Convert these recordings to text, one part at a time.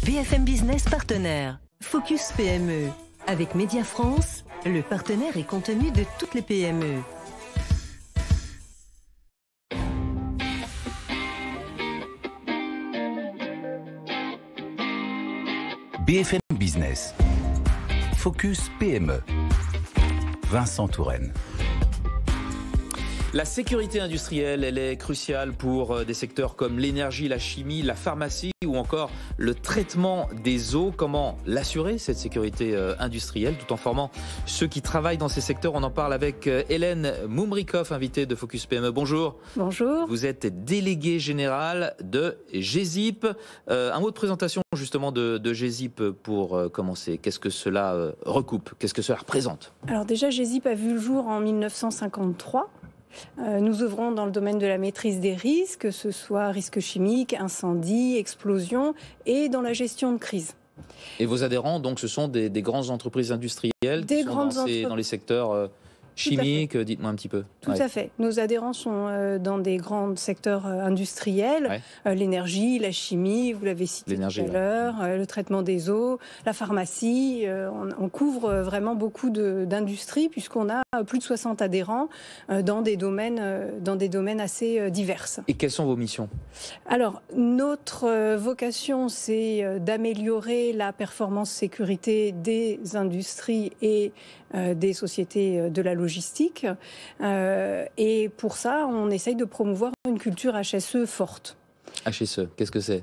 BFM Business partenaire. Focus PME. Avec Média France, le partenaire et contenu de toutes les PME. BFM Business. Focus PME. Vincent Touraine. La sécurité industrielle, elle est cruciale pour des secteurs comme l'énergie, la chimie, la pharmacie ou encore le traitement des eaux. Comment l'assurer, cette sécurité industrielle, tout en formant ceux qui travaillent dans ces secteurs? On en parle avec Hélène Moumrikoff, invitée de Focus PME. Bonjour. Bonjour. Vous êtes déléguée générale de GESIP. Un mot de présentation justement de GESIP pour commencer. Qu'est-ce que cela recoupe? Qu'est-ce que cela représente? Alors déjà, GESIP a vu le jour en 1953. Nous œuvrons dans le domaine de la maîtrise des risques, que ce soit risques chimiques, incendies, explosions, et dans la gestion de crise. Et vos adhérents, donc, ce sont des grandes entreprises industrielles qui sont dans les secteurs chimiques, dites-moi un petit peu. Tout à fait. Nos adhérents sont dans des grands secteurs industriels, l'énergie, la chimie, vous l'avez cité tout à l'heure, le traitement des eaux, la pharmacie. On couvre vraiment beaucoup d'industries puisqu'on a plus de 60 adhérents dans des domaines assez divers. Et quelles sont vos missions? Alors, notre vocation, c'est d'améliorer la performance sécurité des industries et des sociétés de la logistique. Et pour ça, on essaye de promouvoir une culture HSE forte. HSE, qu'est-ce que c'est?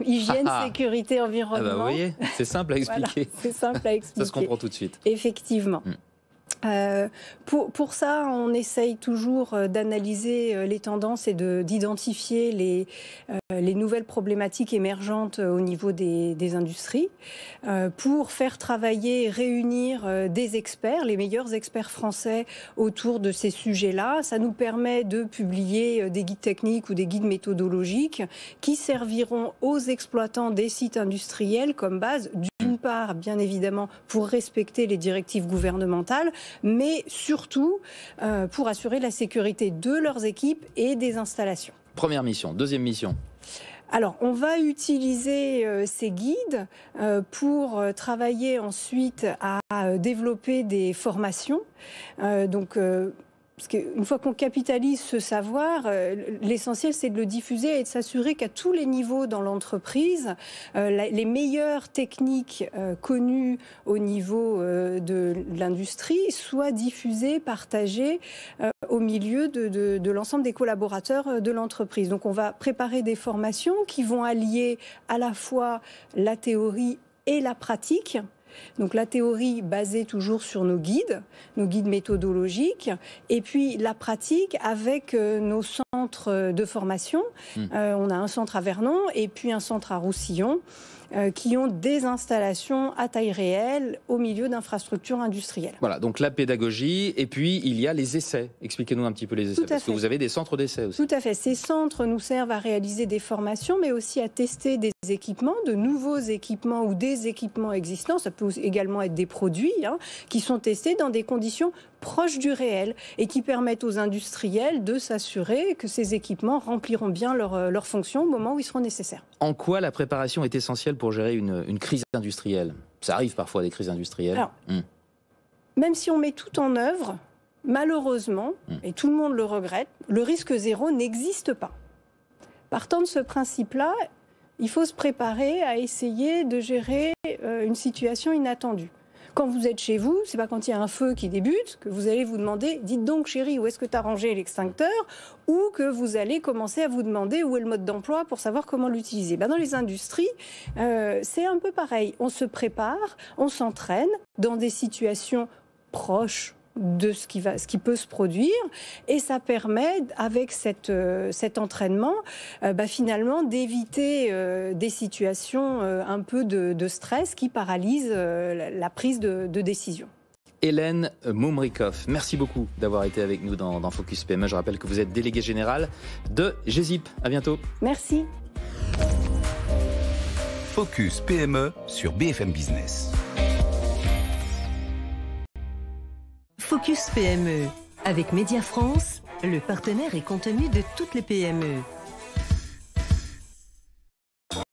Hygiène, sécurité, environnement. Vous voyez, c'est simple à expliquer. Voilà, c'est simple à expliquer. Ça se comprend tout de suite. Effectivement. Pour ça, on essaye toujours d'analyser les tendances et d'identifier les nouvelles problématiques émergentes au niveau des industries pour faire travailler, réunir des experts, les meilleurs experts français autour de ces sujets-là. Ça nous permet de publier des guides techniques ou des guides méthodologiques qui serviront aux exploitants des sites industriels comme base, d'une part, bien évidemment, pour respecter les directives gouvernementales, mais surtout pour assurer la sécurité de leurs équipes et des installations. Première mission. Deuxième mission. Alors, on va utiliser ces guides pour travailler ensuite à développer des formations. Parce qu'une fois qu'on capitalise ce savoir, l'essentiel c'est de le diffuser et de s'assurer qu'à tous les niveaux dans l'entreprise, les meilleures techniques connues au niveau de l'industrie soient diffusées, partagées au milieu de l'ensemble des collaborateurs de l'entreprise. Donc on va préparer des formations qui vont allier à la fois la théorie et la pratique. Donc la théorie basée toujours sur nos guides méthodologiques, et puis la pratique avec nos centres de formation. On a un centre à Vernon et puis un centre à Roussillon qui ont des installations à taille réelle au milieu d'infrastructures industrielles. Voilà, donc la pédagogie, et puis il y a les essais. Expliquez-nous un petit peu les essais, parce que vous avez des centres d'essais aussi. Tout à fait. Ces centres nous servent à réaliser des formations, mais aussi à tester des équipements, de nouveaux équipements ou des équipements existants. Ça peut également être des produits qui sont testés dans des conditions proches du réel et qui permettent aux industriels de s'assurer que ces équipements rempliront bien leur fonction au moment où ils seront nécessaires. En quoi la préparation est essentielle pour gérer une crise industrielle? Ça arrive parfois des crises industrielles. Alors, même si on met tout en œuvre, malheureusement, et tout le monde le regrette, le risque zéro n'existe pas. Partant de ce principe-là, il faut se préparer à essayer de gérer une situation inattendue. Quand vous êtes chez vous, c'est pas quand il y a un feu qui débute que vous allez vous demander « Dites donc chérie, où est-ce que tu as rangé l'extincteur ?» ou que vous allez commencer à vous demander où est le mode d'emploi pour savoir comment l'utiliser. Dans les industries, c'est un peu pareil. On se prépare, on s'entraîne dans des situations proches de ce qui peut se produire, et ça permet, avec cet entraînement, finalement d'éviter des situations un peu de stress qui paralysent la prise de décision. Hélène Moumrikoff, merci beaucoup d'avoir été avec nous dans Focus PME. Je rappelle que vous êtes déléguée générale de GESIP. À bientôt. Merci. Focus PME sur BFM Business. Focus PME. Avec Média France, le partenaire et contenu de toutes les PME.